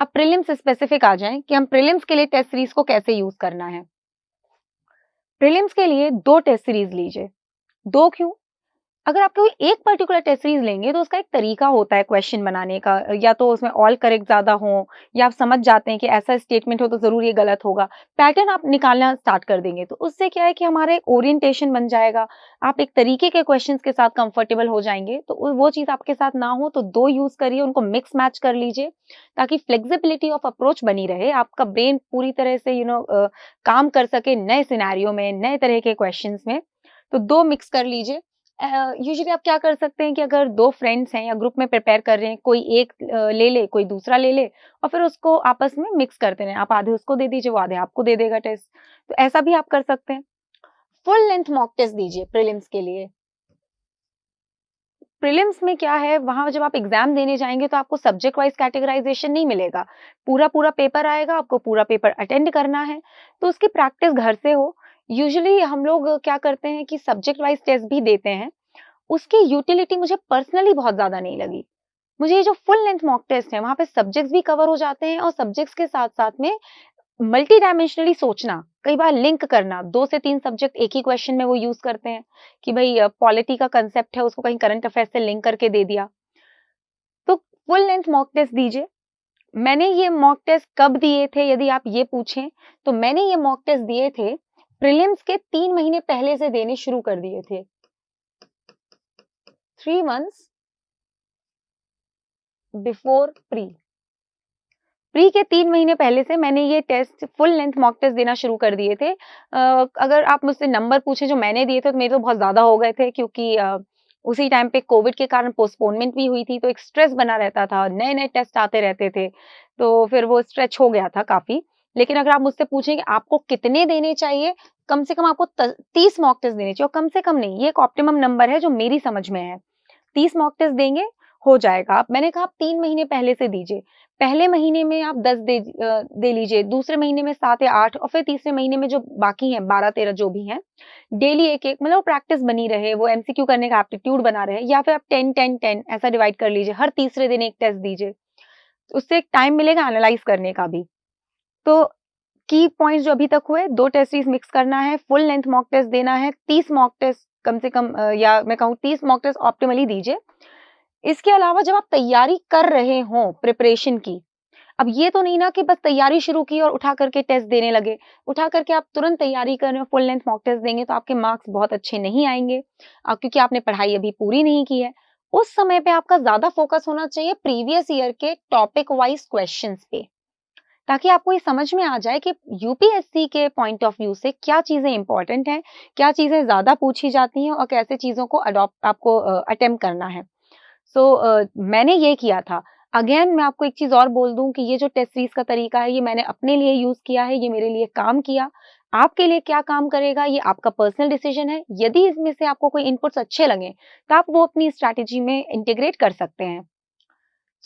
अब prelims specific आ जाएं कि हम प्रीलिम्स के लिए टेस्ट सीरीज को कैसे यूज करना है। प्रीलिम्स के लिए 2 टेस्ट सीरीज लीजिए। 2 क्यों? अगर आप कोई एक पर्टिकुलर टेस्ट सीरीज लेंगे तो उसका एक तरीका होता है क्वेश्चन बनाने का, या तो उसमें ऑल करेक्ट ज़्यादा हो, या आप समझ जाते हैं कि ऐसा स्टेटमेंट हो तो ज़रूर ये गलत होगा। पैटर्न आप निकालना स्टार्ट कर देंगे तो उससे क्या है कि हमारा एक ओरिएंटेशन बन जाएगा। आप एक तरीके के क्वेश्चंस के साथ कंफर्टेबल हो जाएँगे, तो वो चीज़ आपके साथ ना हो तो 2 यूज़ करिए, उनको मिक्स मैच कर लीजिए ताकि फ्लेक्सिबिलिटी ऑफ अप्रोच बनी रहे। आपका ब्रेन पूरी तरह से काम कर सके नए सिनेरियो में, नए तरह के क्वेश्चंस में। तो 2 मिक्स कर लीजिए। यूजुअली आप क्या कर सकते हैं कि अगर 2 फ्रेंड्स हैं या ग्रुप में प्रिपेयर कर रहे हैं, कोई एक ले ले, कोई दूसरा ले ले और फिर उसको आपस में मिक्स करते रहें। आप आधे उसको दे दीजिए, वो आधे आपको दे देगा टेस्ट। तो ऐसा भी आप कर सकते हैं। फुल लेंथ मॉक टेस्ट दीजिए प्रीलिम्स के लिए। प्रीलिम्स में क्या है, वहाँ जब आप एग्जाम देने जाएँगे तो आपको सब्जेक्ट वाइज़ कैटेगराइज़ेशन नहीं मिलेगा। पूरा-पूरा पेपर आएगा, आपको पूरा पेपर अटेंड करना है, तो उसकी प्रैक्टिस घर से हो। यूजुअली हम लोग क्या करते हैं कि सब्जेक्ट वाइज़ टेस्ट भी देते हैं। उसकी यूटिलिटी मुझे पर्सनली बहुत ज़्यादा नहीं लगी। मुझे ये जो फुल लेंथ मॉक टेस्ट है, वहाँ पे सब्जेक्ट्स भी कवर हो जाते हैं और सब्जेक्ट्स के साथ-साथ में मल्टी डायमेंशनली सोचना, कई बार लिंक करना, 2 से 3 सब्जेक्ट एक ही क्वेश्चन में वो यूज़ करते हैं कि भई पॉलिटी का कांसेप्ट है, उसको कहीं करंट अफेयर से लिंक करके दे दिया। तो फुल लेंथ मॉक टेस्ट दीजिए। मैंने ये मॉक टेस्ट कब दिए थे यदि आप ये पूछें, तो मैंने ये मॉक टेस्ट दिए थे, प्रीलिम्स के 3 महीने पहले से देने शुरू कर दिए थे। 3 मंथ्स बिफोर प्री। प्री के 3 महीने पहले से मैंने ये test full length mock test देना शुरू कर दिए थे। अगर आप मुझसे नंबर पूछे जो मैंने दिए थे तो मेरे तो बहुत ज़्यादा हो गए थे, क्योंकि उसी टाइम पे कोविड के कारण पोस्टपोनमेंट भी हुई थी, तो एक स्ट्रेस बना रहता था, नए-नए टेस्ट आते रहते थे, तो फिर वो स्ट्रेच हो गया था काफ़ी। लेकिन अगर आप मुझसे पूछें कि आपको कितने देने चाहिए, कम से कम आपको 30 मॉक टेस्ट देने चाहिए, और कम से कम नहीं, ये एक ऑप्टिमम नंबर है जो मेरी समझ में है। 30 मॉक टेस्ट देंगे, हो जाएगा। आप मैंने कहा आप 3 महीने पहले से दीजिए। पहले महीने में आप 10 दे लीजिए, दूसरे महीने में 7 या 8 और फिर तीसरे महीने में जो बाकी हैं 12-13 जो भी हैं, डेली 1-1, मतलब प्रैक्टिस बनी रहे, वो एमसीक्यू करने का एप्टीट्यूड बना रहे, या फिर आप 10-10-10 ऐसा डिवाइड कर लीजिए, हर तीसरे दिन 1 टेस्ट दीजिए। उससे एक टाइम मिलेगा एनालाइज़ करने का भी। तो की पॉइंट्स जो अभी तक हुए, 2 टेस्ट सीरीज़ मिक्स करना है, फुल लेंथ मॉक टेस्ट देना है, 30 मॉक टेस्ट कम से कम, या मैं कहूँ 30 मॉक टेस्ट ऑप्टिमली दीजिए। इसके अलावा जब आप तैयारी कर रहे हों प्रिपरेशन की, अब ये तो नहीं ना कि बस तैयारी शुरू की और उठा करके टेस्ट देने लगे। उठा करके आप तुरंत तैयारी कर रहे हो, फुल लेंथ मॉक टेस्ट देंगे तो आपके मार्क्स बहुत अच्छे नहीं आएँगे, क्योंकि आपने पढ़ाई अभी पूरी नहीं की है। उस समय पे आपका ज़्यादा फोकस होना चाहिए प्रीवियस ईयर के टॉपिक वाइज़ क्वेश्चन्स पे, ताकि आपको ये समझ में आ जाए कि यूपीएससी के पॉइंट ऑफ व्यू से क्या चीज़ें इम्पोर्टेंट हैं, क्या चीज़ें ज़्यादा पूछी जाती हैं और कैसे चीज़ों को अडॉप्ट आपको अटेम्प्ट करना है। मैंने ये किया था। अगेन मैं आपको एक चीज़ और बोल दूँ कि ये जो टेस्ट सीरीज़ का तरीका है, ये मैंने अपने लिए यूज़ किया है, ये मेरे लिए काम किया। आपके लिए क्या काम करेगा, ये आपका पर्सनल डिसीजन है। यदि इसमें से आपको कोई इनपुट्स अच्छे लगें, तो आप वो अपनी स्ट्रैटेजी में इंटीग्रेट कर सकते हैं।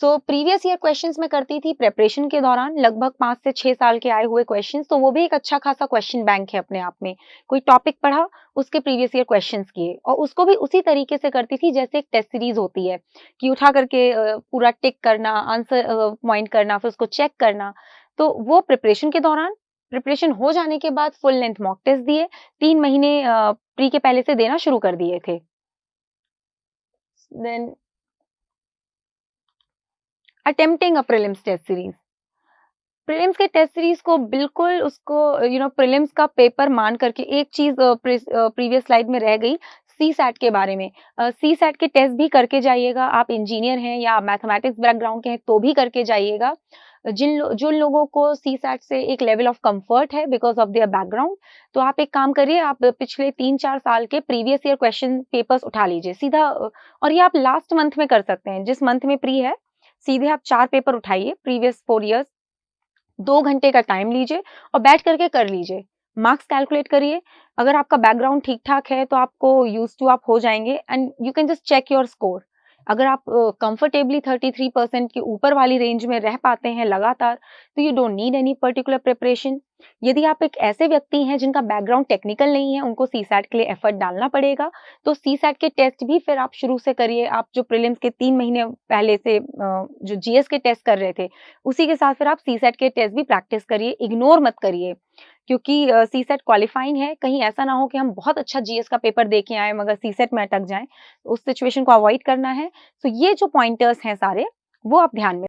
प्रीवियस ईयर क्वेश्चंस मैं करती थी प्रिपरेशन के दौरान, लगभग 5 से 6 साल के आए हुए क्वेश्चंस, तो वो भी एक अच्छा खासा क्वेश्चन बैंक है अपने आप में। कोई टॉपिक पढ़ा, उसके प्रीवियस ईयर क्वेश्चंस किए, और उसको भी उसी तरीके से करती थी जैसे एक टेस्ट सीरीज होती है कि उठा करके पूरा टिक करना, आंसर पॉइंट करना, फिर उसको चेक करना। तो वो प्रिपरेशन के दौरान, प्रिपरेशन हो जाने के बाद फुल लेंथ मॉक टेस्ट दिए, 3 महीने प्री के पहले से देना शुरू कर दिए थे। देन अटेम्प्टिंग अ प्रीलिम्स टेस्ट सीरीज। प्रीलिम्स के टेस्ट सीरीज को बिल्कुल उसको प्रीलिम्स का पेपर मान करके, एक चीज प्रीवियस स्लाइड में रह गई, सी सैट के बारे में। सी सैट के टेस्ट भी करके जाइएगा, आप इंजीनियर हैं या मैथमेटिक्स बैकग्राउंड के हैं तो भी करके जाइएगा। जिन लोगों को सी सैट से एक लेवल ऑफ कंफर्ट है बिकॉज ऑफ देयर बैकग्राउंड, तो आप एक काम करिए, आप पिछले 3-4 साल के प्रीवियस ईयर क्वेश्चन पेपर्स उठा लीजिए सीधा, और ये आप लास्ट मंथ में कर सकते हैं, जिस मंथ में प्री है, सीधे आप 4 पेपर उठाइए प्रीवियस 4 ईयर्स, 2 घंटे का टाइम लीजिए और बैठ करके कर लीजिए। मार्क्स कैलकुलेट करिए, अगर आपका बैकग्राउंड ठीक-ठाक है तो आपको यूज्ड टू आप हो जाएँगे, and you can just check your score. अगर आप कंफर्टेबली 33% के ऊपर वाली रेंज में रह पाते हैं लगातार, तो you don't need any particular preparation. यदि आप एक ऐसे व्यक्ति हैं जिनका बैकग्राउंड टेक्निकल नहीं है, उनको सीसैट के लिए एफर्ट डालना पड़ेगा, तो सीसैट के टेस्ट भी फिर आप शुरू से करिए। आप जो प्रीलिम्स के 3 महीने पहले से जो जीएस के टेस्ट कर रहे थे, उसी के साथ फिर आप सीसैट के टेस्ट भी प्रैक्टिस करिए, इग्नोर मत करिए। क्योंकि सीसैट क्वालिफाइंग है, कहीं ऐसा ना हो कि हम बहुत अच्छा जीएस का पेपर दे के आएँ मगर सीसैट में अटक जाएँ, उस सिचुएशन को अवॉइड करना है। तो ये जो पॉइंटर्स हैं सारे, वो आप ध्यान में